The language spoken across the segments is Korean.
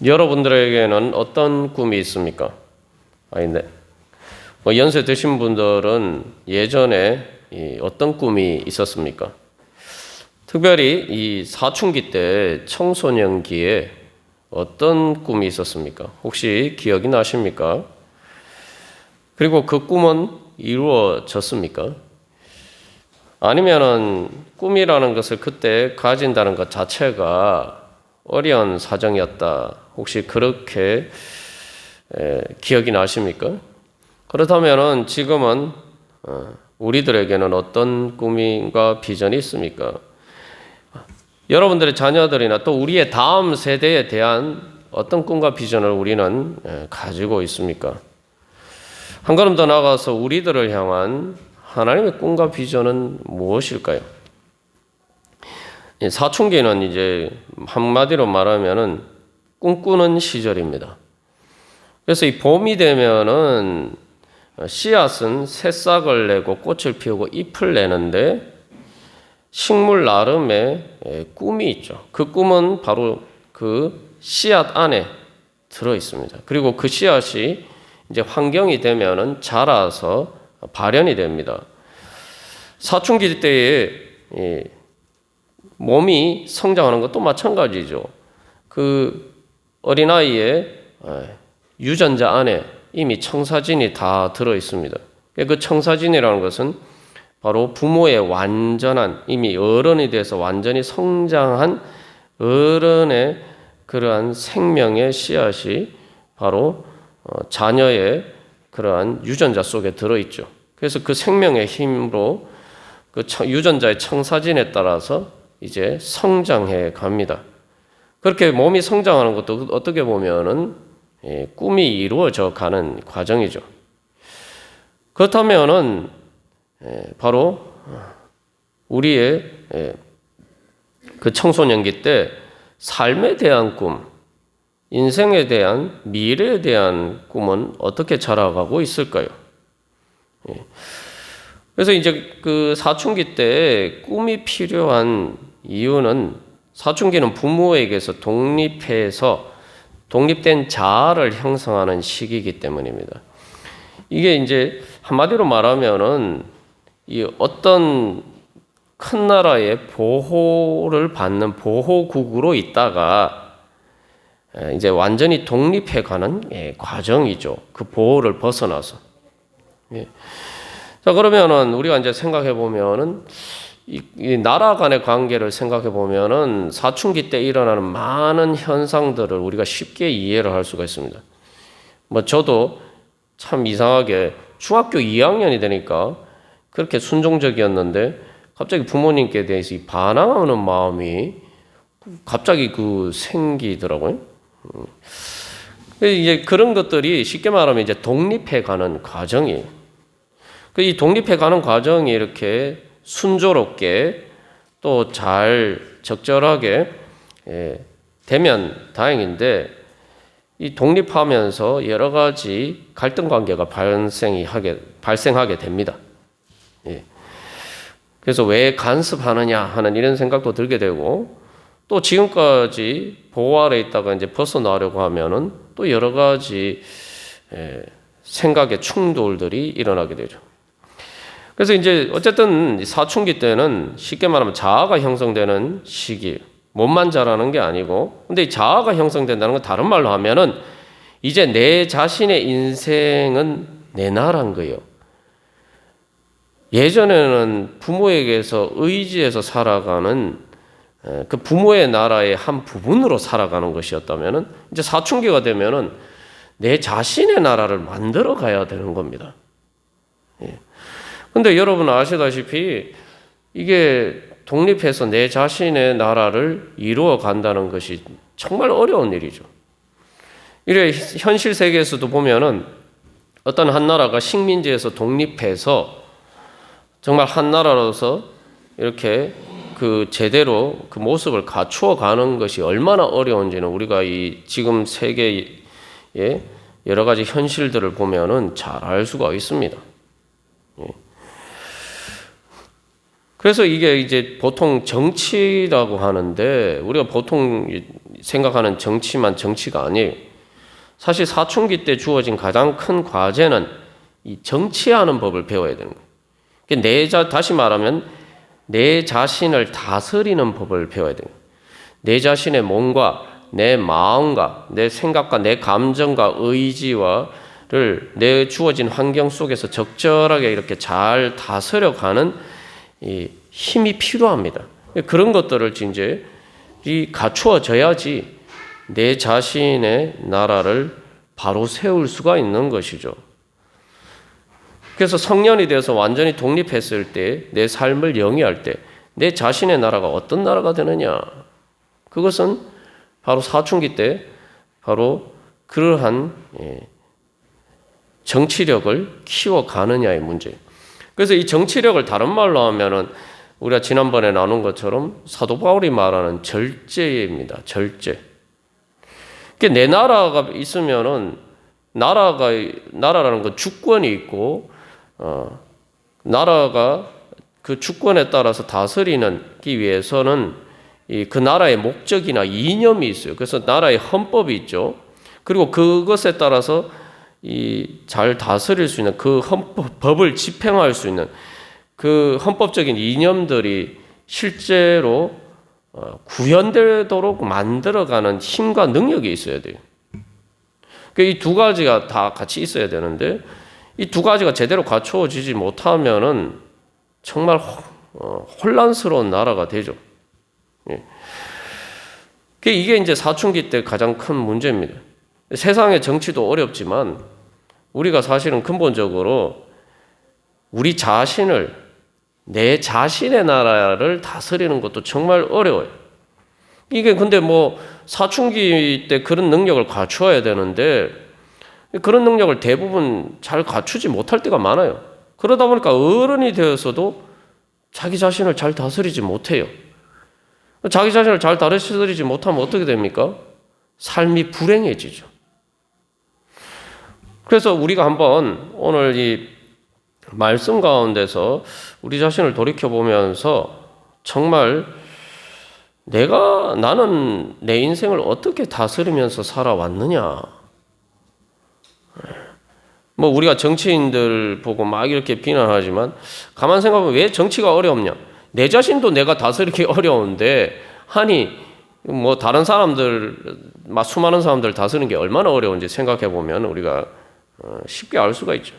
여러분들에게는 어떤 꿈이 있습니까? 아닌데, 연세 드신 분들은 예전에 어떤 꿈이 있었습니까? 특별히 이 사춘기 때 청소년기에 어떤 꿈이 있었습니까? 혹시 기억이 나십니까? 그리고 그 꿈은 이루어졌습니까? 아니면은 꿈이라는 것을 그때 가진다는 것 자체가 어려운 사정이었다. 혹시 그렇게 기억이 나십니까? 그렇다면은 지금은 우리들에게는 어떤 꿈과 비전이 있습니까? 여러분들의 자녀들이나 또 우리의 다음 세대에 대한 어떤 꿈과 비전을 우리는 가지고 있습니까? 한 걸음 더 나아가서 우리들을 향한 하나님의 꿈과 비전은 무엇일까요? 사춘기는 이제 한마디로 말하면은 꿈꾸는 시절입니다. 그래서 이 봄이 되면은 씨앗은 새싹을 내고 꽃을 피우고 잎을 내는데 식물 나름의 꿈이 있죠. 그 꿈은 바로 그 씨앗 안에 들어 있습니다. 그리고 그 씨앗이 이제 환경이 되면은 자라서 발현이 됩니다. 사춘기 때에 몸이 성장하는 것도 마찬가지죠. 그 어린아이의 유전자 안에 이미 청사진이 다 들어 있습니다. 그 청사진이라는 것은 바로 부모의 완전한, 이미 어른이 돼서 완전히 성장한 어른의 그러한 생명의 씨앗이 바로 자녀의 그러한 유전자 속에 들어있죠. 그래서 그 생명의 힘으로 그 유전자의 청사진에 따라서 이제 성장해 갑니다. 그렇게 몸이 성장하는 것도 어떻게 보면은 꿈이 이루어져 가는 과정이죠. 그렇다면은 바로 우리의 그 청소년기 때 삶에 대한 꿈, 인생에 대한 미래에 대한 꿈은 어떻게 자라가고 있을까요? 그래서 이제 그 사춘기 때 꿈이 필요한 이유는 사춘기는 부모에게서 독립된 자아를 형성하는 시기이기 때문입니다. 이게 이제 한마디로 말하면은 이 어떤 큰 나라의 보호를 받는 보호국으로 있다가 이제 완전히 독립해가는 과정이죠. 그 보호를 벗어나서. 자, 그러면은 우리가 이제 생각해 보면은 이 나라 간의 관계를 생각해 보면은 사춘기 때 일어나는 많은 현상들을 우리가 쉽게 이해를 할 수가 있습니다. 저도 참 이상하게 중학교 2학년이 되니까 그렇게 순종적이었는데 갑자기 부모님께 대해서 반항하는 마음이 갑자기 생기더라고요. 이제 그런 것들이 쉽게 말하면 이제 독립해가는 과정이에요. 이 독립해가는 과정이 이렇게 순조롭게 또 잘 적절하게 되면 다행인데 이 독립하면서 여러 가지 갈등 관계가 발생하게 됩니다. 그래서 왜 간섭하느냐 하는 이런 생각도 들게 되고 또 지금까지 보호 아래 있다가 이제 벗어나려고 하면은 또 여러 가지 생각의 충돌들이 일어나게 되죠. 그래서 이제 어쨌든 사춘기 때는 쉽게 말하면 자아가 형성되는 시기, 몸만 자라는 게 아니고, 근데 이 자아가 형성된다는 건 다른 말로 하면은 이제 내 자신의 인생은 내 나라인 거예요. 예전에는 부모에게서 의지해서 살아가는 그 부모의 나라의 한 부분으로 살아가는 것이었다면은 이제 사춘기가 되면은 내 자신의 나라를 만들어 가야 되는 겁니다. 근데 여러분 아시다시피 이게 독립해서 내 자신의 나라를 이루어 간다는 것이 정말 어려운 일이죠. 이래 현실 세계에서도 보면은 어떤 한 나라가 식민지에서 독립해서 정말 한 나라로서 이렇게 제대로 그 모습을 갖추어 가는 것이 얼마나 어려운지는 우리가 이 지금 세계의 여러 가지 현실들을 보면은 잘 알 수가 있습니다. 그래서 이게 이제 보통 정치라고 하는데 우리가 보통 생각하는 정치만 정치가 아니에요. 사실 사춘기 때 주어진 가장 큰 과제는 이 정치하는 법을 배워야 되는 거예요. 다시 말하면 내 자신을 다스리는 법을 배워야 돼요. 내 자신의 몸과 내 마음과 내 생각과 내 감정과 의지와를 내 주어진 환경 속에서 적절하게 이렇게 잘 다스려가는 이 힘이 필요합니다. 그런 것들을 이제 갖추어져야지 내 자신의 나라를 바로 세울 수가 있는 것이죠. 그래서 성년이 되어서 완전히 독립했을 때, 내 삶을 영위할 때 내 자신의 나라가 어떤 나라가 되느냐, 그것은 바로 사춘기 때 바로 그러한 정치력을 키워가느냐의 문제예요. 그래서 이 정치력을 다른 말로 하면은 우리가 지난번에 나눈 것처럼 사도 바울이 말하는 절제입니다. 절제. 내 나라가 있으면은 나라라는 건 주권이 있고 나라가 그 주권에 따라서 다스리기 위해서는 그 나라의 목적이나 이념이 있어요. 그래서 나라의 헌법이 있죠. 그리고 그것에 따라서 잘 다스릴 수 있는 그 법을 집행할 수 있는 그 헌법적인 이념들이 실제로 구현되도록 만들어가는 힘과 능력이 있어야 돼요. 이 두 가지가 다 같이 있어야 되는데 이 두 가지가 제대로 갖추어지지 못하면은 정말 혼란스러운 나라가 되죠. 이게 이제 사춘기 때 가장 큰 문제입니다. 세상의 정치도 어렵지만 우리가 사실은 근본적으로 우리 자신을, 내 자신의 나라를 다스리는 것도 정말 어려워요. 이게 근데 사춘기 때 그런 능력을 갖추어야 되는데 그런 능력을 대부분 잘 갖추지 못할 때가 많아요. 그러다 보니까 어른이 되어서도 자기 자신을 잘 다스리지 못해요. 자기 자신을 잘 다스리지 못하면 어떻게 됩니까? 삶이 불행해지죠. 그래서 우리가 한번 오늘 이 말씀 가운데서 우리 자신을 돌이켜보면서 정말 나는 내 인생을 어떻게 다스리면서 살아왔느냐. 우리가 정치인들 보고 막 이렇게 비난하지만 가만 생각하면 왜 정치가 어렵냐? 내 자신도 내가 다스리기 어려운데 다른 사람들, 수많은 사람들 다스리는 게 얼마나 어려운지 생각해 보면 우리가 쉽게 알 수가 있죠.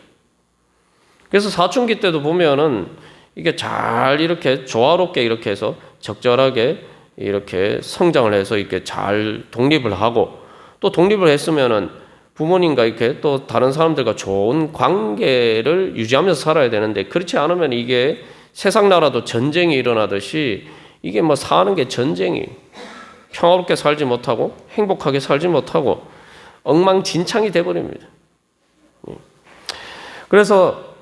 그래서 사춘기 때도 보면은 이게 잘 이렇게 조화롭게 이렇게 해서 적절하게 이렇게 성장을 해서 이렇게 잘 독립을 하고 또 독립을 했으면은 부모님과 이렇게 또 다른 사람들과 좋은 관계를 유지하면서 살아야 되는데 그렇지 않으면 이게 세상 나라도 전쟁이 일어나듯이 이게 사는 게 전쟁이 평화롭게 살지 못하고 행복하게 살지 못하고 엉망진창이 돼버립니다. 그래서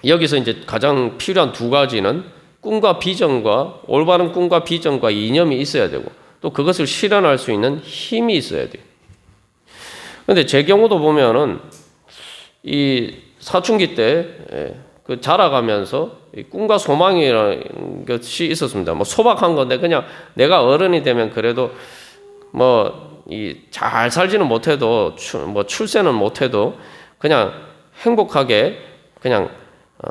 여기서 이제 가장 필요한 두 가지는 꿈과 비전과 올바른 꿈과 비전과 이념이 있어야 되고 또 그것을 실현할 수 있는 힘이 있어야 돼요. 그런데 제 경우도 보면은 이 사춘기 때 그 자라가면서 꿈과 소망이라는 것이 있었습니다. 소박한 건데 그냥 내가 어른이 되면 그래도 잘 살지는 못해도 출세는 못해도 그냥 행복하게 그냥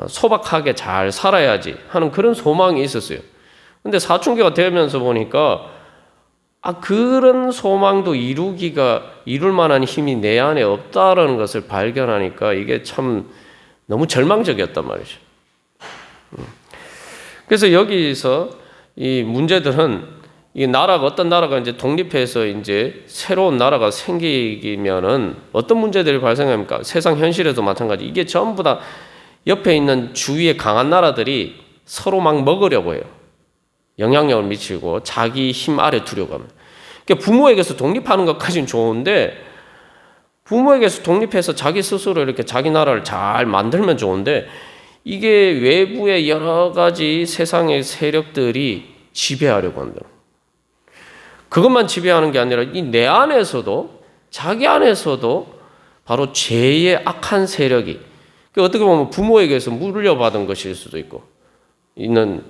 소박하게 잘 살아야지 하는 그런 소망이 있었어요. 근데 사춘기가 되면서 보니까 그런 소망도 이룰 만한 힘이 내 안에 없다라는 것을 발견하니까 이게 참 너무 절망적이었단 말이죠. 그래서 여기서 이 문제들은 어떤 나라가 이제 독립해서 이제 새로운 나라가 생기면은 어떤 문제들이 발생합니까? 세상 현실에도 마찬가지. 이게 전부 다 옆에 있는 주위의 강한 나라들이 서로 막 먹으려고 해요. 영향력을 미치고 자기 힘 아래 두려고 합니다. 그러니까 부모에게서 독립하는 것까지는 좋은데 부모에게서 독립해서 자기 스스로 이렇게 자기 나라를 잘 만들면 좋은데 이게 외부의 여러 가지 세상의 세력들이 지배하려고 한다. 그것만 지배하는 게 아니라 내 안에서도 자기 안에서도 바로 죄의 악한 세력이 어떻게 보면 부모에게서 물려받은 것일 수도 있고 있는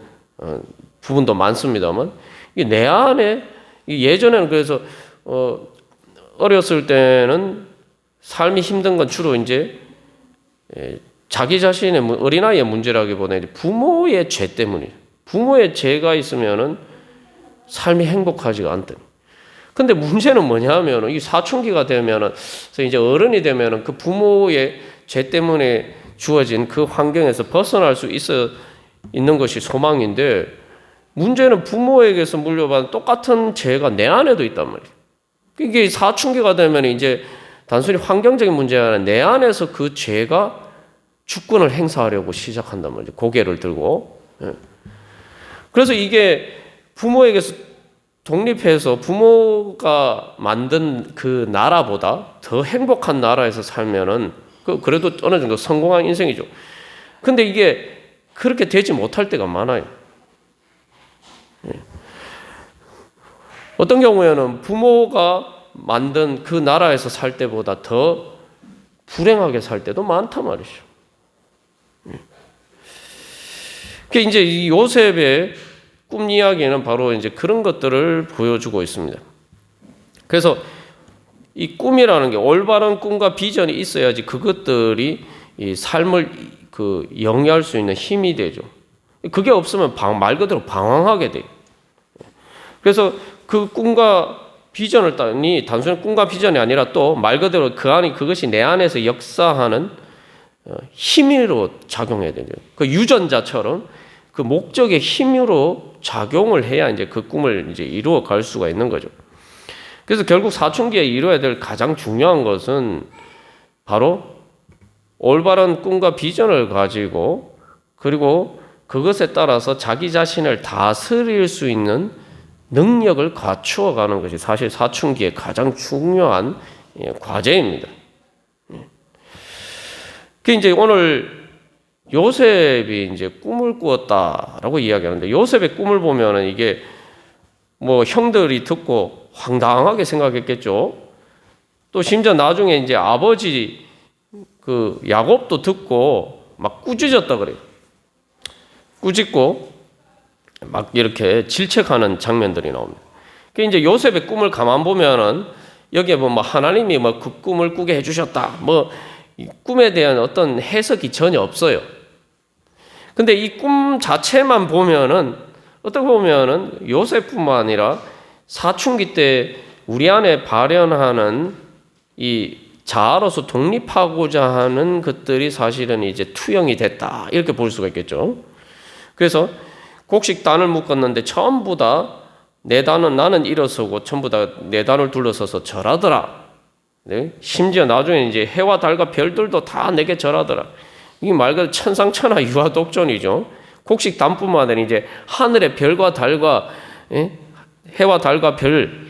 부분도 많습니다만 내 안에 예전에는 그래서 어렸을 때는 삶이 힘든 건 주로 이제 자기 자신의 어린아이의 문제라기보다 이제 부모의 죄 때문이에요. 부모의 죄가 있으면은 삶이 행복하지가 않더니. 근데 문제는 뭐냐면은 이 사춘기가 되면은 이제 어른이 되면은 그 부모의 죄 때문에 주어진 그 환경에서 벗어날 수 있는 것이 소망인데, 문제는 부모에게서 물려받은 똑같은 죄가 내 안에도 있단 말이에요. 이게 사춘기가 되면 이제 단순히 환경적인 문제가 아니라 내 안에서 그 죄가 주권을 행사하려고 시작한단 말이에요. 고개를 들고. 그래서 이게 부모에게서 독립해서 부모가 만든 그 나라보다 더 행복한 나라에서 살면은 그래도 어느 정도 성공한 인생이죠. 근데 이게 그렇게 되지 못할 때가 많아요. 어떤 경우에는 부모가 만든 그 나라에서 살 때보다 더 불행하게 살 때도 많단 말이죠. 그 이제 이 요셉의 꿈 이야기는 바로 이제 그런 것들을 보여주고 있습니다. 그래서 이 꿈이라는 게 올바른 꿈과 비전이 있어야지 그것들이 이 삶을 영위할 수 있는 힘이 되죠. 그게 없으면 말 그대로 방황하게 돼요. 그래서 그 꿈과 비전을 따니 단순히 꿈과 비전이 아니라 또 말 그대로 그것이 내 안에서 역사하는 힘으로 작용해야 되죠. 그 유전자처럼 그 목적의 힘으로 작용을 해야 이제 그 꿈을 이제 이루어 갈 수가 있는 거죠. 그래서 결국 사춘기에 이루어야 될 가장 중요한 것은 바로 올바른 꿈과 비전을 가지고, 그리고 그것에 따라서 자기 자신을 다스릴 수 있는 능력을 갖추어 가는 것이 사실 사춘기의 가장 중요한 과제입니다. 그 이제 오늘 요셉이 이제 꿈을 꾸었다라고 이야기하는데, 요셉의 꿈을 보면은 이게 뭐 형들이 듣고 황당하게 생각했겠죠. 또 심지어 나중에 이제 아버지 그 야곱도 듣고 막 꾸짖었다 그래요. 꾸짖고 막 이렇게 질책하는 장면들이 나옵니다. 그 이제 요셉의 꿈을 가만 보면은 여기에 뭐 하나님이 뭐 그 꿈을 꾸게 해주셨다, 뭐 이 꿈에 대한 어떤 해석이 전혀 없어요. 근데 이 꿈 자체만 보면은 어떻게 보면은 요셉뿐만 아니라 사춘기 때 우리 안에 발현하는 이 자아로서 독립하고자 하는 것들이 사실은 이제 투영이 됐다, 이렇게 볼 수가 있겠죠. 그래서 곡식 단을 묶었는데 전부 다 내 단은 나는 일어서고 전부 다 내 단을 둘러서서 절하더라. 네? 심지어 나중에 이제 해와 달과 별들도 다 내게 절하더라. 이게 말 그대로 천상천하 유아독존이죠. 곡식 단뿐만 아니라 이제 하늘의 별과 달과 해와 달과 별,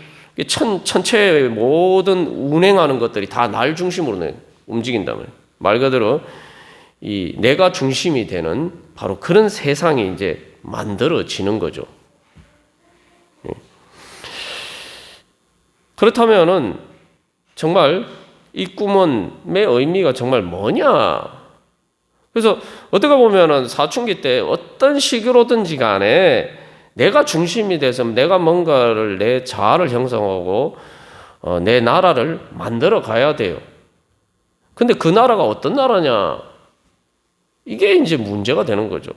천체의 모든 운행하는 것들이 다 날 중심으로 움직인다면, 말 그대로 이 내가 중심이 되는 바로 그런 세상이 이제 만들어지는 거죠. 그렇다면은 정말 이 꿈의 의미가 정말 뭐냐? 그래서 어떻게 보면은 사춘기 때 어떤 식으로든지 간에 내가 중심이 돼서 내가 뭔가를 내 자아를 형성하고 내 나라를 만들어 가야 돼요. 근데 그 나라가 어떤 나라냐? 이게 이제 문제가 되는 거죠.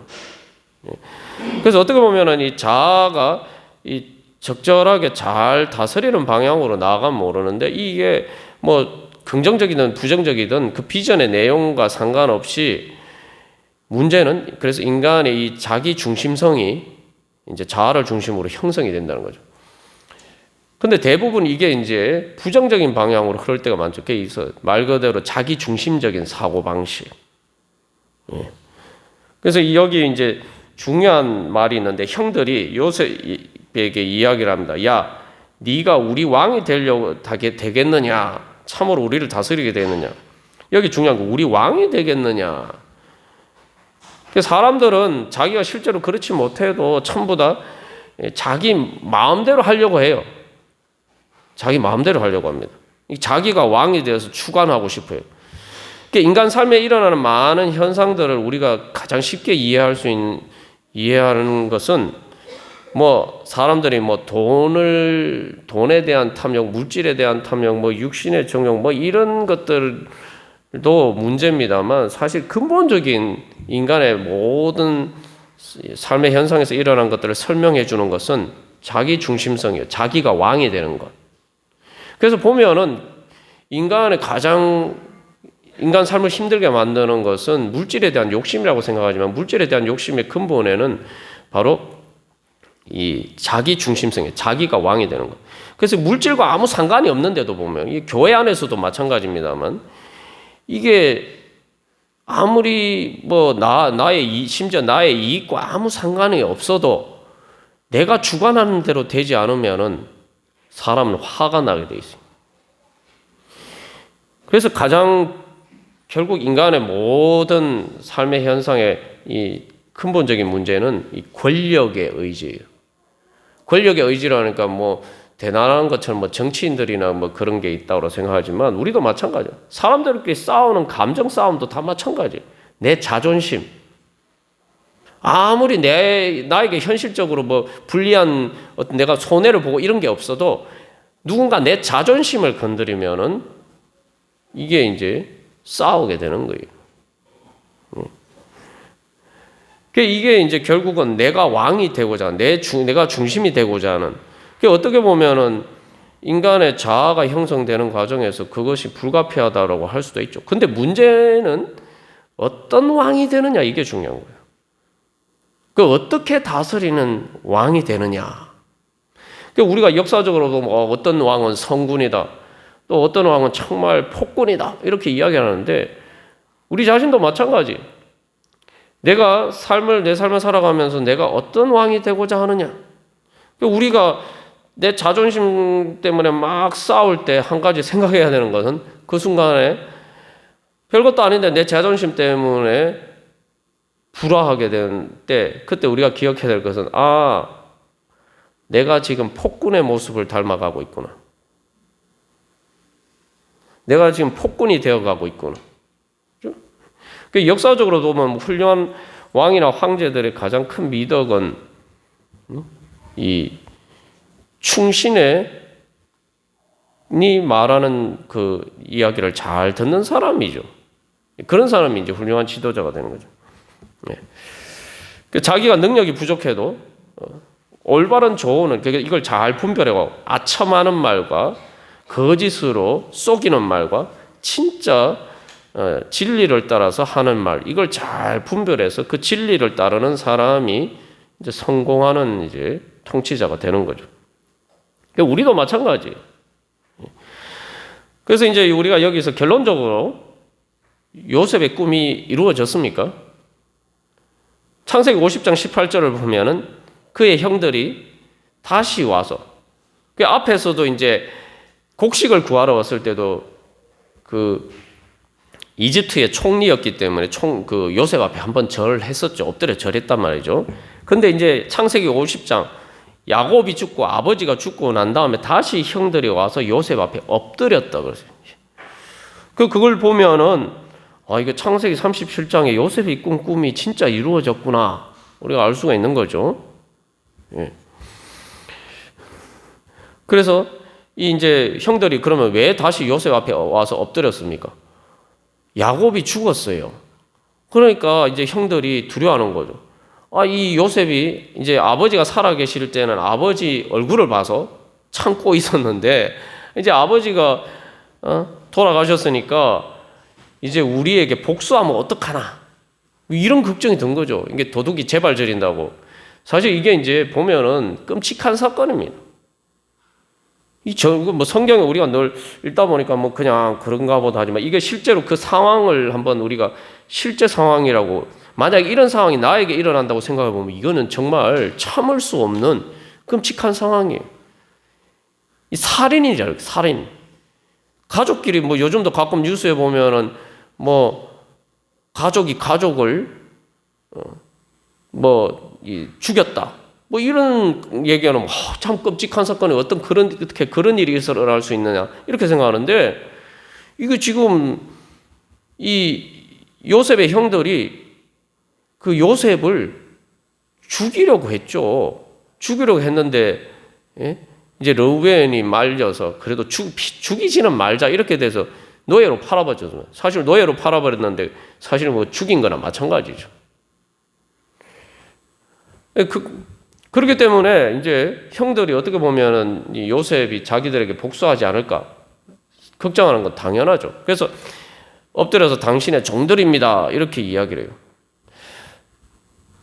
그래서 어떻게 보면은 이 자아가 이 적절하게 잘 다스리는 방향으로 나아가면 모르는데, 이게 뭐 긍정적이든 부정적이든 그 비전의 내용과 상관없이 문제는 그래서 인간의 이 자기 중심성이 이제 자아를 중심으로 형성이 된다는 거죠. 근데 대부분 이게 이제 부정적인 방향으로 흐를 때가 많죠. 그래서 말 그대로 자기 중심적인 사고 방식. 그래서 여기 이제 중요한 말이 있는데, 형들이 요셉에게 이야기를 합니다. 야, 네가 우리 왕이 되려고 되겠느냐? 참으로 우리를 다스리게 되느냐? 여기 중요한 거, 우리 왕이 되겠느냐? 사람들은 자기가 실제로 그렇지 못해도 전부 다 자기 마음대로 하려고 해요. 자기 마음대로 하려고 합니다. 자기가 왕이 되어서 주관하고 싶어요. 인간 삶에 일어나는 많은 현상들을 우리가 가장 쉽게 이해하는 것은 뭐 사람들이 뭐 돈에 대한 탐욕, 물질에 대한 탐욕, 뭐 육신의 정욕, 뭐 이런 것들도 문제입니다만 사실 근본적인 인간의 모든 삶의 현상에서 일어난 것들을 설명해 주는 것은 자기 중심성이에요. 자기가 왕이 되는 것. 그래서 보면은 인간의 가장 인간 삶을 힘들게 만드는 것은 물질에 대한 욕심이라고 생각하지만 물질에 대한 욕심의 근본에는 바로 이 자기 중심성이에요. 자기가 왕이 되는 것. 그래서 물질과 아무 상관이 없는데도 보면 이 교회 안에서도 마찬가지입니다만 이게 아무리 뭐 심지어 나의 이익과 아무 상관이 없어도 내가 주관하는 대로 되지 않으면은 사람은 화가 나게 돼 있어요. 그래서 결국 인간의 모든 삶의 현상의 이 근본적인 문제는 이 권력의 의지예요. 권력의 의지라니까 뭐 대단한 것처럼 뭐 정치인들이나 뭐 그런 게 있다고 생각하지만 우리도 마찬가지예요. 사람들끼리 싸우는 감정 싸움도 다 마찬가지예요. 내 자존심. 아무리 나에게 현실적으로 뭐 불리한 어떤 내가 손해를 보고 이런 게 없어도 누군가 내 자존심을 건드리면은 이게 이제 싸우게 되는 거예요. 이게 이제 결국은 내가 왕이 되고자 내가 중심이 되고자 하는. 어떻게 보면은 인간의 자아가 형성되는 과정에서 그것이 불가피하다라고 할 수도 있죠. 근데 문제는 어떤 왕이 되느냐 이게 중요한 거예요. 어떻게 다스리는 왕이 되느냐. 우리가 역사적으로도 어떤 왕은 성군이다. 또 어떤 왕은 정말 폭군이다. 이렇게 이야기하는데 우리 자신도 마찬가지. 내 삶을 살아가면서 내가 어떤 왕이 되고자 하느냐. 우리가 내 자존심 때문에 막 싸울 때 한 가지 생각해야 되는 것은 그 순간에 별것도 아닌데 내 자존심 때문에 불화하게 된 때 그때 우리가 기억해야 될 것은 내가 지금 폭군의 모습을 닮아가고 있구나. 내가 지금 폭군이 되어가고 있구나. 역사적으로 보면 훌륭한 왕이나 황제들의 가장 큰 미덕은 이 충신이 말하는 그 이야기를 잘 듣는 사람이죠. 그런 사람이 이제 훌륭한 지도자가 되는 거죠. 자기가 능력이 부족해도 올바른 조언은 이걸 잘 분별하고 아첨하는 말과 거짓으로 속이는 말과 진짜 진리를 따라서 하는 말 이걸 잘 분별해서 그 진리를 따르는 사람이 이제 성공하는 이제 통치자가 되는 거죠. 우리도 마찬가지예요. 그래서 이제 우리가 여기서 결론적으로 요셉의 꿈이 이루어졌습니까? 창세기 50장 18절을 보면은 그의 형들이 다시 와서 그 앞에서도 이제 곡식을 구하러 왔을 때도 그 이집트의 총리였기 때문에 요셉 앞에 한번 절했었죠. 엎드려 절했단 말이죠. 근데 이제 창세기 50장 야곱이 죽고 아버지가 죽고 난 다음에 다시 형들이 와서 요셉 앞에 엎드렸다 그랬어요. 그걸 보면은 이거 창세기 37장에 요셉이 꾼 꿈이 진짜 이루어졌구나. 우리가 알 수가 있는 거죠. 예. 그래서 이제 형들이 그러면 왜 다시 요셉 앞에 와서 엎드렸습니까? 야곱이 죽었어요. 그러니까 이제 형들이 두려워하는 거죠. 이 요셉이 이제 아버지가 살아계실 때는 아버지 얼굴을 봐서 참고 있었는데 이제 아버지가 돌아가셨으니까 이제 우리에게 복수하면 어떡하나 이런 걱정이 든 거죠. 이게 도둑이 재발 저린다고. 사실 이게 이제 보면은 끔찍한 사건입니다. 뭐 성경에 우리가 늘 읽다 보니까 뭐 그냥 그런가 보다 하지만 이게 실제로 그 상황을 한번 우리가 실제 상황이라고 만약에 이런 상황이 나에게 일어난다고 생각해 보면 이거는 정말 참을 수 없는 끔찍한 상황이에요. 이 살인이잖아요. 살인. 가족끼리 뭐 요즘도 가끔 뉴스에 보면은 뭐 가족이 가족을 죽였다. 뭐 이런 얘기하면 참 끔찍한 사건이 어떻게 그런 일이 일어날 수 있느냐 이렇게 생각하는데 이거 지금 이 요셉의 형들이 그 요셉을 죽이려고 했죠. 죽이려고 했는데 이제 르우벤이 말려서 그래도 죽이지는 말자 이렇게 돼서 노예로 팔아버렸죠. 사실 노예로 팔아버렸는데 사실 뭐 죽인 거나 마찬가지죠. 그렇기 때문에 이제 형들이 어떻게 보면은 이 요셉이 자기들에게 복수하지 않을까 걱정하는 건 당연하죠. 그래서 엎드려서 당신의 종들입니다 이렇게 이야기를 해요.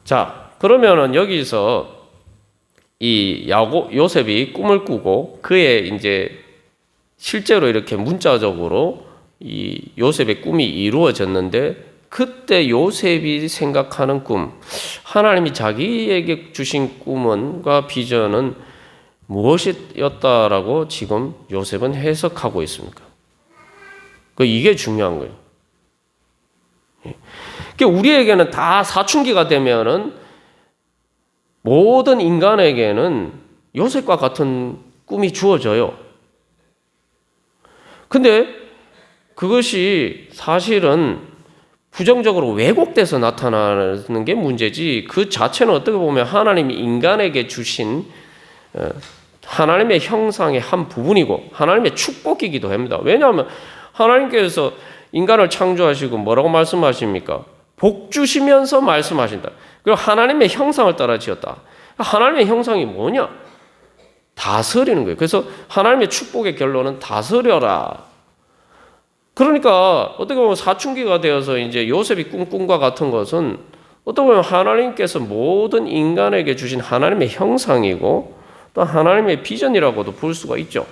자, 그러면은 여기서 이 요셉이 꿈을 꾸고 그의 이제 실제로 이렇게 문자적으로 이 요셉의 꿈이 이루어졌는데 그때 요셉이 생각하는 꿈, 하나님이 자기에게 주신 꿈과 비전은 무엇이었다라고 지금 요셉은 해석하고 있습니까? 이게 중요한 거예요. 그러니까 우리에게는 다 사춘기가 되면은 모든 인간에게는 요셉과 같은 꿈이 주어져요. 근데 그것이 사실은 부정적으로 왜곡돼서 나타나는 게 문제지 그 자체는 어떻게 보면 하나님이 인간에게 주신 하나님의 형상의 한 부분이고 하나님의 축복이기도 합니다. 왜냐하면 하나님께서 인간을 창조하시고 뭐라고 말씀하십니까? 복 주시면서 말씀하신다. 그리고 하나님의 형상을 따라 지었다. 하나님의 형상이 뭐냐? 다스리는 거예요. 그래서 하나님의 축복의 결론은 다스려라. 그러니까 어떻게 보면 사춘기가 되어서 이제 요셉이 꿈과 같은 것은 어떻게 보면 하나님께서 모든 인간에게 주신 하나님의 형상이고 또 하나님의 비전이라고도 볼 수가 있죠.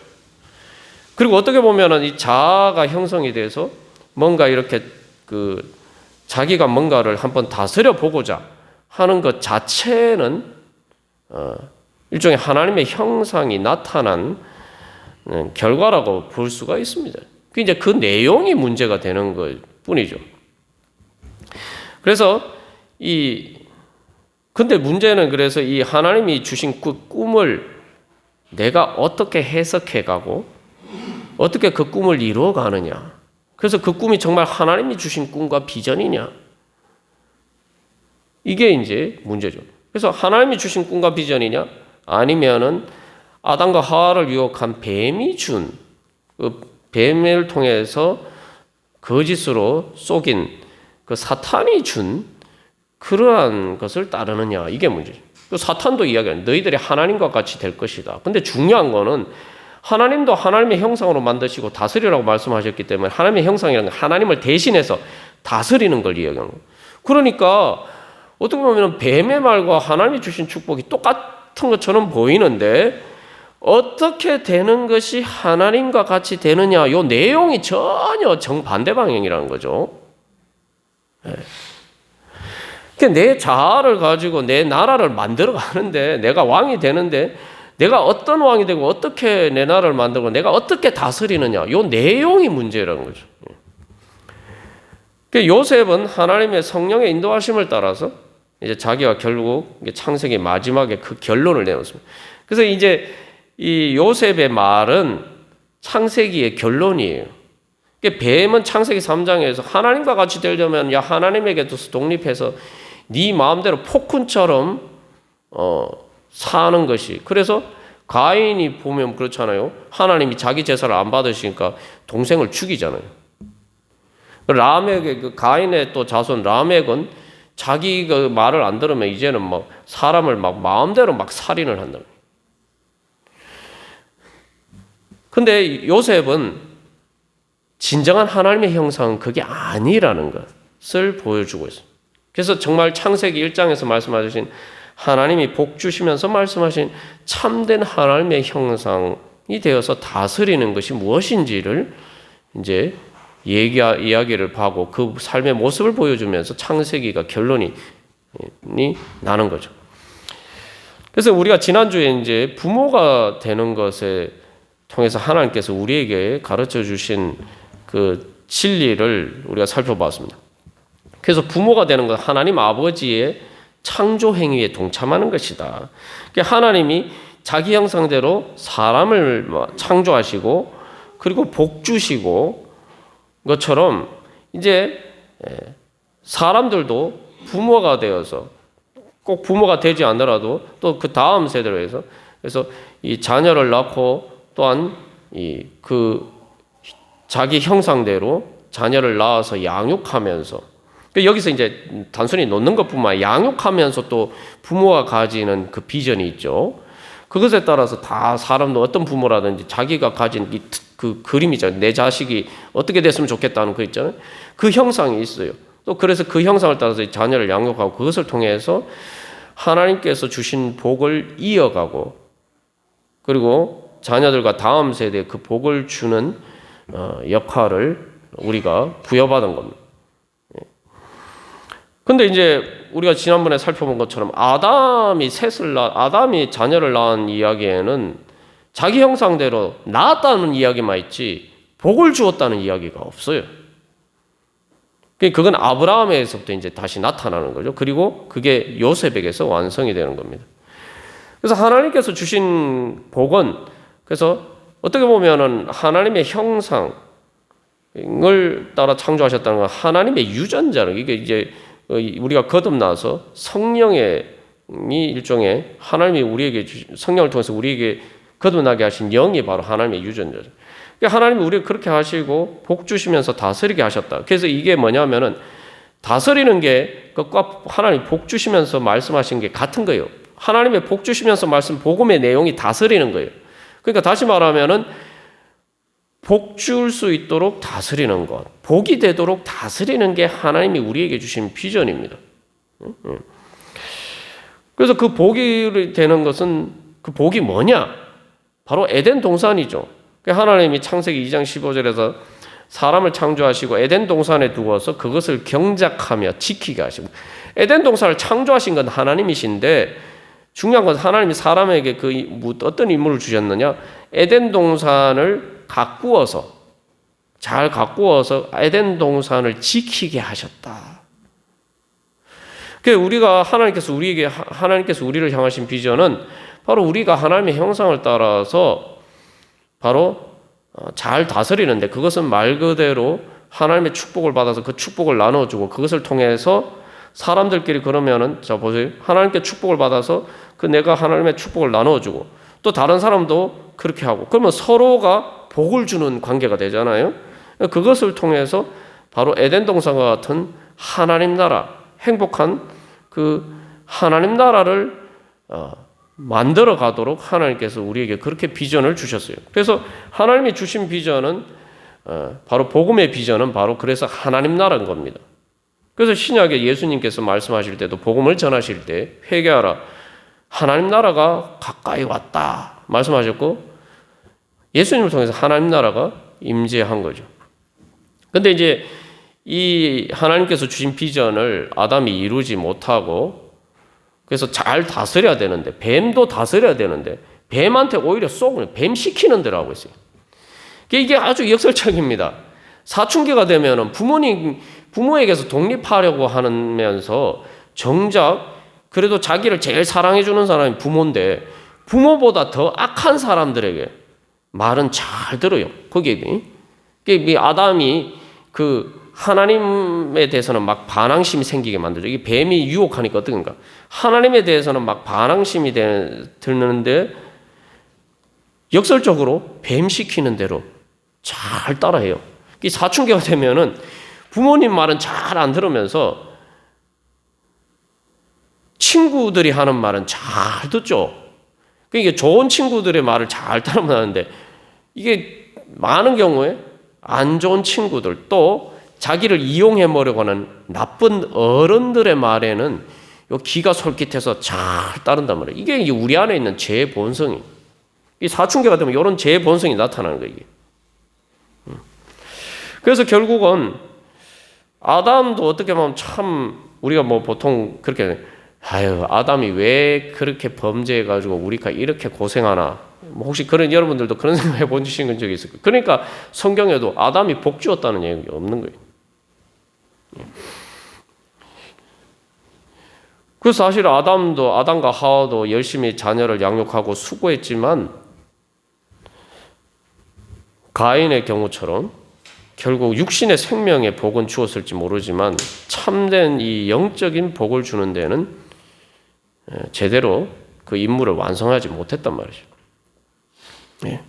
그리고 어떻게 보면은 이 자아가 형성이 돼서 뭔가 이렇게 자기가 뭔가를 한번 다스려 보고자 하는 것 자체는 일종의 하나님의 형상이 나타난 결과라고 볼 수가 있습니다. 이제 그 내용이 문제가 되는 것 뿐이죠. 그래서 근데 문제는 그래서 이 하나님이 주신 그 꿈을 내가 어떻게 해석해 가고 어떻게 그 꿈을 이루어 가느냐. 그래서 그 꿈이 정말 하나님이 주신 꿈과 비전이냐. 이게 이제 문제죠. 그래서 하나님이 주신 꿈과 비전이냐 아니면은 아담과 하와를 유혹한 뱀이 준 뱀을 통해서 거짓으로 속인 그 사탄이 준 그러한 것을 따르느냐 이게 문제죠. 사탄도 이야기하는 너희들이 하나님과 같이 될 것이다. 근데 중요한 거는 하나님도 하나님의 형상으로 만드시고 다스리라고 말씀하셨기 때문에 하나님의 형상이라는 건 하나님을 대신해서 다스리는 걸 이야기하는 거예요. 그러니까 어떻게 보면 뱀의 말과 하나님이 주신 축복이 똑같은 것처럼 보이는데 어떻게 되는 것이 하나님과 같이 되느냐 이 내용이 전혀 정반대 방향이라는 거죠. 내 자아를 가지고 내 나라를 만들어 가는데 내가 왕이 되는데 내가 어떤 왕이 되고 어떻게 내 나라를 만들고 내가 어떻게 다스리느냐 이 내용이 문제라는 거죠. 요셉은 하나님의 성령의 인도하심을 따라서 이제 자기가 결국 창세기 마지막에 그 결론을 내놓습니다. 그래서 이제 이 요셉의 말은 창세기의 결론이에요. 뱀은 창세기 3장에서 하나님과 같이 되려면 야 하나님에게도 독립해서 네 마음대로 폭군처럼 사는 것이. 그래서 가인이 보면 그렇잖아요. 하나님이 자기 제사를 안 받으시니까 동생을 죽이잖아요. 라멕의 가인의 또 자손 라멕은 자기 그 말을 안 들으면 이제는 막 사람을 막 마음대로 막 살인을 한다. 근데 요셉은 진정한 하나님의 형상은 그게 아니라는 것을 보여주고 있어요. 그래서 정말 창세기 1장에서 말씀하신 하나님이 복 주시면서 말씀하신 참된 하나님의 형상이 되어서 다스리는 것이 무엇인지를 이제 이야기를 하고 그 삶의 모습을 보여주면서 창세기가 결론이 나는 거죠. 그래서 우리가 지난주에 이제 부모가 되는 것에 통해서 하나님께서 우리에게 가르쳐 주신 그 진리를 우리가 살펴봤습니다. 그래서 부모가 되는 것 하나님 아버지의 창조 행위에 동참하는 것이다. 그러니까 하나님이 자기 형상대로 사람을 창조하시고 그리고 복 주시고 것처럼 이제 사람들도 부모가 되어서 꼭 부모가 되지 않더라도 또 그 다음 세대로 해서 그래서 이 자녀를 낳고 또한 그 자기 형상대로 자녀를 낳아서 양육하면서 여기서 이제 단순히 놓는 것뿐만 아니라 양육하면서 또 부모가 가지는 그 비전이 있죠. 그것에 따라서 다 사람도 어떤 부모라든지 자기가 가진 그 그림이죠. 내 자식이 어떻게 됐으면 좋겠다는 거 있잖아요. 그 형상이 있어요. 또 그래서 그 형상을 따라서 자녀를 양육하고 그것을 통해서 하나님께서 주신 복을 이어가고 그리고 자녀들과 다음 세대에 그 복을 주는 역할을 우리가 부여받은 겁니다. 근데 이제 우리가 지난번에 살펴본 것처럼 아담이 자녀를 낳은 이야기에는 자기 형상대로 낳았다는 이야기만 있지 복을 주었다는 이야기가 없어요. 그건 아브라함에서부터 이제 다시 나타나는 거죠. 그리고 그게 요셉에게서 완성이 되는 겁니다. 그래서 하나님께서 주신 복은 그래서 어떻게 보면은 하나님의 형상을 따라 창조하셨다는 건 하나님의 유전자를 이게 이제 우리가 거듭나서 성령의 일종의 하나님이 우리에게 성령을 통해서 우리에게 거듭나게 하신 영이 바로 하나님의 유전자죠. 하나님이 우리를 그렇게 하시고 복 주시면서 다스리게 하셨다. 그래서 이게 뭐냐면은 다스리는 게 그것과 하나님 복 주시면서 말씀하신 게 같은 거예요. 하나님의 복 주시면서 말씀 복음의 내용이 다스리는 거예요. 그러니까 다시 말하면은 복 줄 수 있도록 다스리는 것, 복이 되도록 다스리는 게 하나님이 우리에게 주신 비전입니다. 그래서 그 복이 되는 것은 그 복이 뭐냐? 바로 에덴 동산이죠. 하나님이 창세기 2장 15절에서 사람을 창조하시고 에덴 동산에 두어서 그것을 경작하며 지키게 하시고 에덴 동산을 창조하신 건 하나님이신데 중요한 건 하나님이 사람에게 어떤 임무를 주셨느냐? 에덴 동산을 잘 가꾸어서 에덴 동산을 지키게 하셨다. 우리가 하나님께서 우리를 향하신 비전은 바로 우리가 하나님의 형상을 따라서 바로 잘 다스리는데 그것은 말 그대로 하나님의 축복을 받아서 그 축복을 나눠주고 그것을 통해서 사람들끼리 그러면은 자 보세요. 하나님께 축복을 받아서 내가 하나님의 축복을 나눠주고 또 다른 사람도 그렇게 하고 그러면 서로가 복을 주는 관계가 되잖아요. 그것을 통해서 바로 에덴 동산과 같은 하나님 나라, 행복한 그 하나님 나라를 만들어 가도록 하나님께서 우리에게 그렇게 비전을 주셨어요. 그래서 하나님이 주신 비전은 바로 복음의 비전은 바로 그래서 하나님 나라인 겁니다. 그래서 신약에 예수님께서 말씀하실 때도 복음을 전하실 때 회개하라. 하나님 나라가 가까이 왔다 말씀하셨고 예수님을 통해서 하나님 나라가 임재한 거죠. 근데 이제 이 하나님께서 주신 비전을 아담이 이루지 못하고 그래서 잘 다스려야 되는데 뱀도 다스려야 되는데 뱀한테 오히려 뱀 시키는 대로 하고 있어요. 이게 아주 역설적입니다. 사춘기가 되면은 부모에게서 독립하려고 하면서 정작 그래도 자기를 제일 사랑해주는 사람이 부모인데 부모보다 더 악한 사람들에게 말은 잘 들어요. 거기에 아담이 하나님에 대해서는 막 반항심이 생기게 만들죠. 이게 뱀이 유혹하니까 어떤가? 하나님에 대해서는 막 반항심이 드는데 역설적으로 뱀 시키는 대로 잘 따라해요. 이 사춘기가 되면은 부모님 말은 잘 안 들으면서 친구들이 하는 말은 잘 듣죠. 그러니까 좋은 친구들의 말을 잘 따르면 하는데 이게 많은 경우에 안 좋은 친구들 또 자기를 이용해 보려고 하는 나쁜 어른들의 말에는 기가 솔깃해서 잘 따른단 말이에요. 이게 우리 안에 있는 죄의 본성이. 이 사춘기가 되면 이런 죄의 본성이 나타나는 거예요. 이게. 그래서 결국은 아담도 어떻게 보면 참 우리가 보통 그렇게 아담이 왜 그렇게 범죄해가지고 우리가 이렇게 고생하나 혹시 여러분들도 그런 생각 해보신 적이 있을까요? 그러니까 성경에도 아담이 복 주었다는 얘기가 없는 거예요. 그래서 사실 아담과 하와도 열심히 자녀를 양육하고 수고했지만 가인의 경우처럼 결국 육신의 생명의 복은 주었을지 모르지만 참된 이 영적인 복을 주는 데는 제대로 그 임무를 완성하지 못했단 말이죠. 예.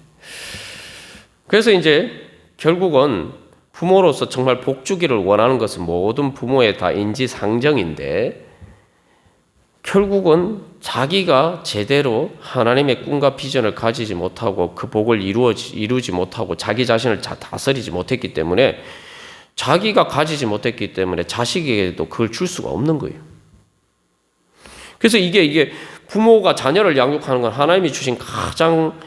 그래서 이제 결국은 부모로서 정말 복주기를 원하는 것은 모든 부모의 다 인지상정인데, 결국은 자기가 제대로 하나님의 꿈과 비전을 가지지 못하고 그 복을 이루지 못하고 자기 자신을 다스리지 못했기 때문에, 자기가 가지지 못했기 때문에 자식에게도 그걸 줄 수가 없는 거예요. 그래서 이게 부모가 자녀를 양육하는 건 하나님이 주신 가장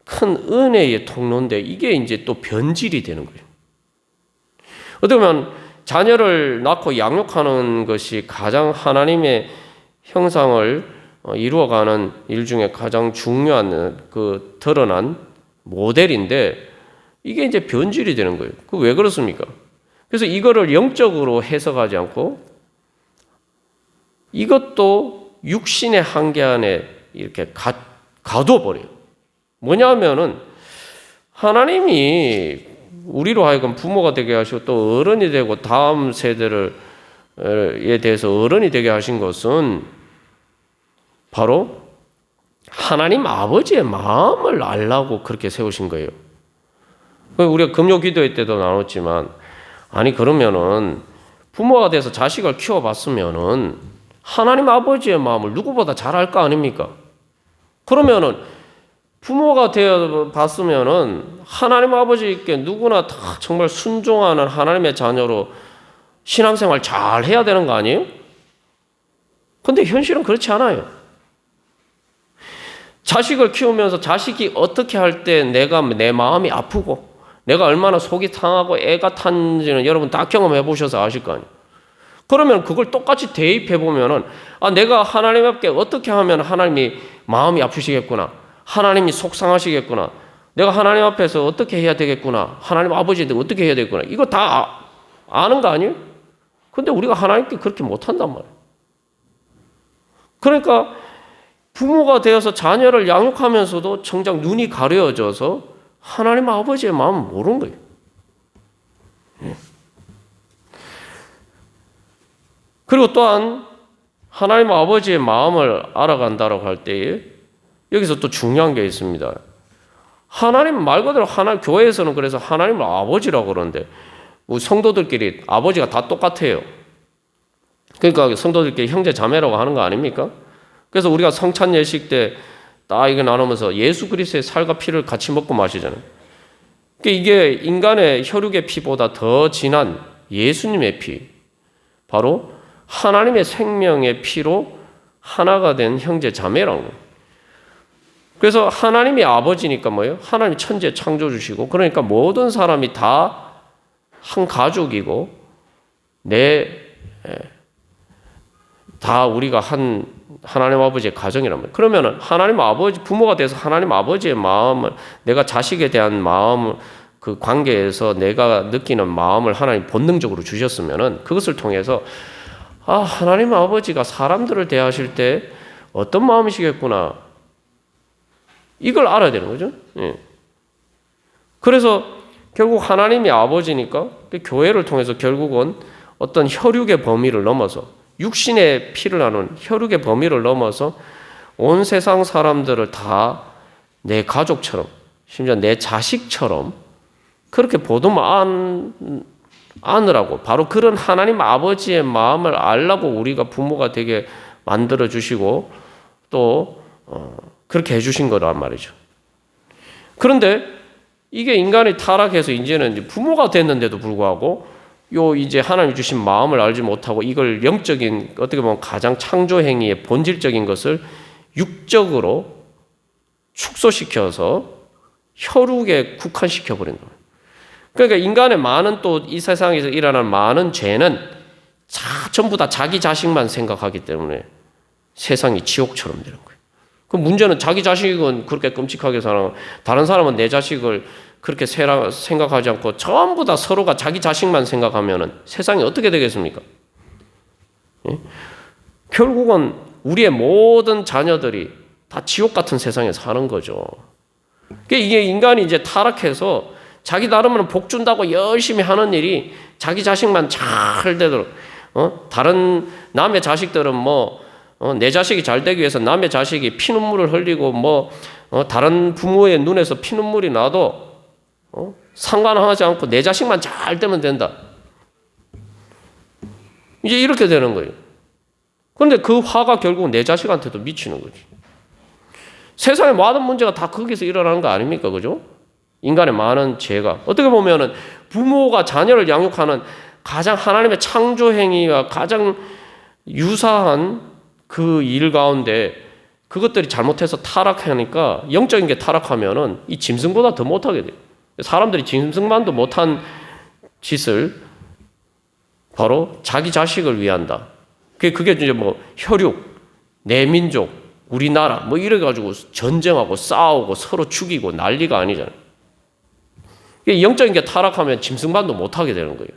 큰 은혜의 통로인데, 이게 이제 또 변질이 되는 거예요. 어떻게 보면 자녀를 낳고 양육하는 것이 가장 하나님의 형상을 이루어가는 일 중에 가장 중요한 그 드러난 모델인데, 이게 이제 변질이 되는 거예요. 그 왜 그렇습니까? 그래서 이거를 영적으로 해석하지 않고 이것도 육신의 한계 안에 이렇게 가둬 버려요. 뭐냐면은 하나님이 우리로 하여금 부모가 되게 하시고 또 어른이 되고 다음 세대에 대해서 어른이 되게 하신 것은 바로 하나님 아버지의 마음을 알라고 그렇게 세우신 거예요. 우리가 금요 기도회 때도 나눴지만, 아니 그러면은 부모가 돼서 자식을 키워봤으면은 하나님 아버지의 마음을 누구보다 잘 알 거 아닙니까? 그러면은 부모가 되어 봤으면은 하나님 아버지께 누구나 다 정말 순종하는 하나님의 자녀로 신앙생활 잘 해야 되는 거 아니에요? 근데 현실은 그렇지 않아요. 자식을 키우면서 자식이 어떻게 할 때 내 마음이 아프고 내가 얼마나 속이 상하고 애가 탄지는 여러분 다 경험해 보셔서 아실 거 아니에요. 그러면 그걸 똑같이 대입해 보면은, 내가 하나님 앞에 어떻게 하면 하나님이 마음이 아프시겠구나, 하나님이 속상하시겠구나, 내가 하나님 앞에서 어떻게 해야 되겠구나, 하나님 아버지한테 어떻게 해야 되겠구나, 이거 다 아는 거 아니에요? 근데 우리가 하나님께 그렇게 못한단 말이에요. 그러니까 부모가 되어서 자녀를 양육하면서도 정작 눈이 가려져서 하나님 아버지의 마음을 모르는 거예요. 그리고 또한 하나님 아버지의 마음을 알아간다고 할 때에 여기서 또 중요한 게 있습니다. 하나님 말 그대로 교회에서는 그래서 하나님을 아버지라고 그러는데, 성도들끼리 아버지가 다 똑같아요. 그러니까 성도들끼리 형제 자매라고 하는 거 아닙니까? 그래서 우리가 성찬 예식 때 딱 이거 나누면서 예수 그리스도의 살과 피를 같이 먹고 마시잖아요. 이게 인간의 혈육의 피보다 더 진한 예수님의 피, 바로 하나님의 생명의 피로 하나가 된 형제 자매라는 거예요. 그래서 하나님이 아버지니까 뭐예요? 하나님이 천지에 창조주시고, 그러니까 모든 사람이 다 한 가족이고 다 우리가 하나님 아버지의 가정이란 말이에요. 그러면은 하나님 아버지, 부모가 돼서 하나님 아버지의 마음을, 내가 자식에 대한 마음을, 그 관계에서 내가 느끼는 마음을 하나님 본능적으로 주셨으면은 그것을 통해서 하나님 아버지가 사람들을 대하실 때 어떤 마음이시겠구나, 이걸 알아야 되는 거죠. 예. 그래서 결국 하나님이 아버지니까 교회를 통해서 결국은 어떤 혈육의 범위를 넘어서, 육신의 피를 나눈 혈육의 범위를 넘어서 온 세상 사람들을 다 내 가족처럼, 심지어 내 자식처럼 그렇게 안으라고, 바로 그런 하나님 아버지의 마음을 알라고 우리가 부모가 되게 만들어 주시고 또 그렇게 해주신 거란 말이죠. 그런데 이게 인간이 타락해서 이제는 부모가 됐는데도 불구하고 이제 하나님 주신 마음을 알지 못하고 이걸 영적인, 어떻게 보면 가장 창조 행위의 본질적인 것을 육적으로 축소시켜서 혈육에 국한시켜 버린 거예요. 그러니까 인간의 많은, 또 이 세상에서 일어나는 많은 죄는 전부 다 자기 자식만 생각하기 때문에 세상이 지옥처럼 되는 거예요. 그 문제는 자기 자식은 그렇게 끔찍하게 살아가고 다른 사람은 내 자식을 그렇게 생각하지 않고 전부 다 서로가 자기 자식만 생각하면은 세상이 어떻게 되겠습니까? 예? 결국은 우리의 모든 자녀들이 다 지옥 같은 세상에 사는 거죠. 이게 인간이 이제 타락해서 자기 나름으로 복 준다고 열심히 하는 일이 자기 자식만 잘 되도록, 다른 남의 자식들은 내 자식이 잘 되기 위해서 남의 자식이 피눈물을 흘리고 다른 부모의 눈에서 피눈물이 나도 상관하지 않고 내 자식만 잘 되면 된다. 이제 이렇게 되는 거예요. 그런데 그 화가 결국 내 자식한테도 미치는 거지. 세상의 모든 문제가 다 거기서 일어나는 거 아닙니까? 그죠? 인간의 많은 죄가. 어떻게 보면은 부모가 자녀를 양육하는 가장 하나님의 창조 행위와 가장 유사한 그 일 가운데 그것들이 잘못해서 타락하니까 영적인 게 타락하면은 이 짐승보다 더 못하게 돼요. 사람들이 짐승만도 못한 짓을 바로 자기 자식을 위한다. 그게 이제 혈육, 내 민족, 우리나라 이래가지고 전쟁하고 싸우고 서로 죽이고 난리가 아니잖아요. 영적인 게 타락하면 짐승만도 못하게 되는 거예요.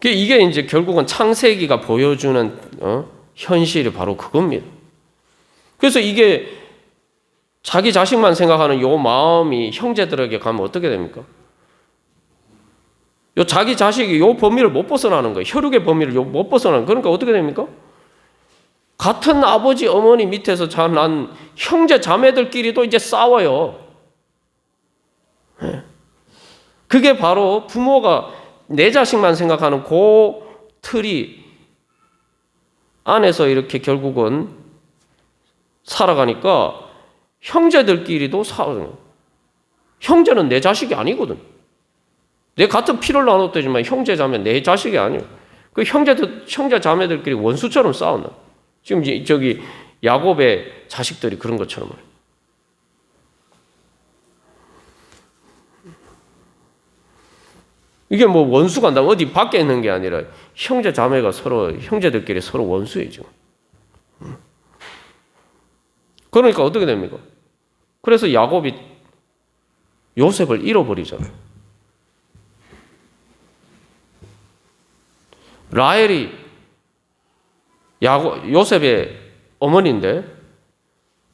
이게 이제 결국은 창세기가 보여주는 현실이 바로 그겁니다. 그래서 이게 자기 자식만 생각하는 요 마음이 형제들에게 가면 어떻게 됩니까? 요 자기 자식이 요 범위를 못 벗어나는 거예요. 혈육의 범위를 못 벗어나는. 그러니까 어떻게 됩니까? 같은 아버지 어머니 밑에서 자란 형제 자매들끼리도 이제 싸워요. 그게 바로 부모가 내 자식만 생각하는 그 틀이 안에서 이렇게 결국은 살아가니까 형제들끼리도 싸워요. 형제는 내 자식이 아니거든. 내 같은 피를 나눴다지만 형제 자매 내 자식이 아니에요. 그 형제 자매들끼리 원수처럼 싸운다. 지금 저기 야곱의 자식들이 그런 것처럼 말이에요. 이게 원수가 어디 밖에 있는 게 아니라 형제 자매가 형제들끼리 서로 원수이죠. 그러니까 어떻게 됩니까? 그래서 야곱이 요셉을 잃어버리잖아요. 라헬이 요셉의 어머니인데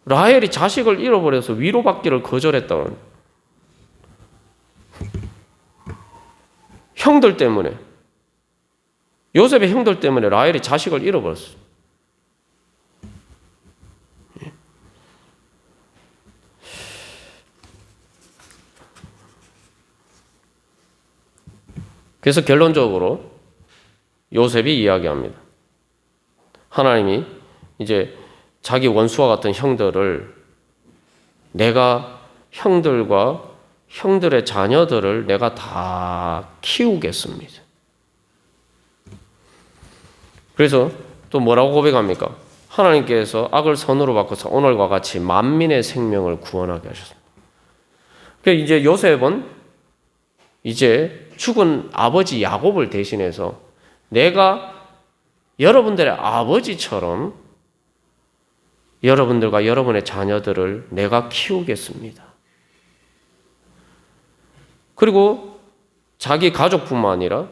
라헬이 자식을 잃어버려서 위로받기를 거절했다는 형들 때문에 요셉의 형들 때문에 라헬이 자식을 잃어버렸어요. 그래서 결론적으로 요셉이 이야기합니다. 하나님이 이제 자기 원수와 같은 형들을 내가 형들의 자녀들을 내가 다 키우겠습니다. 그래서 또 뭐라고 고백합니까? 하나님께서 악을 선으로 바꿔서 오늘과 같이 만민의 생명을 구원하게 하셨습니다. 그러니까 이제 요셉은 이제 죽은 아버지 야곱을 대신해서 내가 여러분들의 아버지처럼 여러분들과 여러분의 자녀들을 내가 키우겠습니다. 그리고 자기 가족뿐만 아니라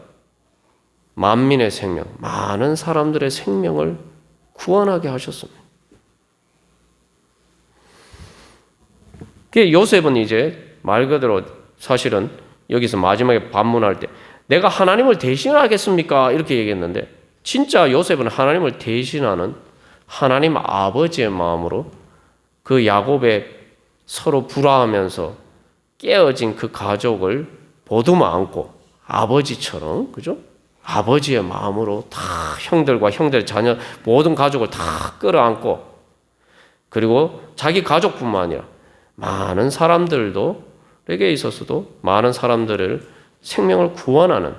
만민의 생명, 많은 사람들의 생명을 구원하게 하셨습니다. 요셉은 이제 말 그대로 사실은 여기서 마지막에 반문할 때 내가 하나님을 대신하겠습니까? 이렇게 얘기했는데 진짜 요셉은 하나님을 대신하는 하나님 아버지의 마음으로 그 야곱의 서로 불화하면서 깨어진 그 가족을 보듬어 안고 아버지처럼, 그죠? 아버지의 마음으로 다 형들과 형들의 자녀 모든 가족을 다 끌어안고 그리고 자기 가족뿐만 아니라 많은 사람들에게 있어서도 많은 사람들을 생명을 구원하는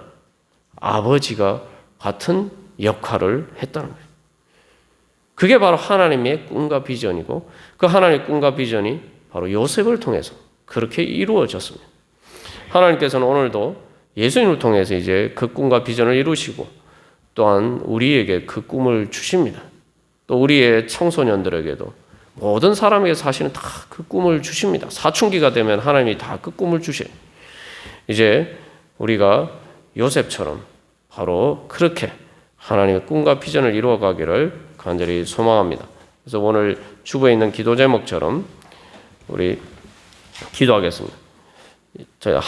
아버지가 같은 역할을 했다는 거예요. 그게 바로 하나님의 꿈과 비전이고 그 하나님의 꿈과 비전이 바로 요셉을 통해서 그렇게 이루어졌습니다. 하나님께서는 오늘도 예수님을 통해서 이제 그 꿈과 비전을 이루시고 또한 우리에게 그 꿈을 주십니다. 또 우리의 청소년들에게도 모든 사람에게 사실은 다 그 꿈을 주십니다. 사춘기가 되면 하나님이 다 그 꿈을 주셔요. 이제 우리가 요셉처럼 바로 그렇게 하나님의 꿈과 비전을 이루어가기를 간절히 소망합니다. 그래서 오늘 주부에 있는 기도 제목처럼 우리 기도하겠습니다. 저희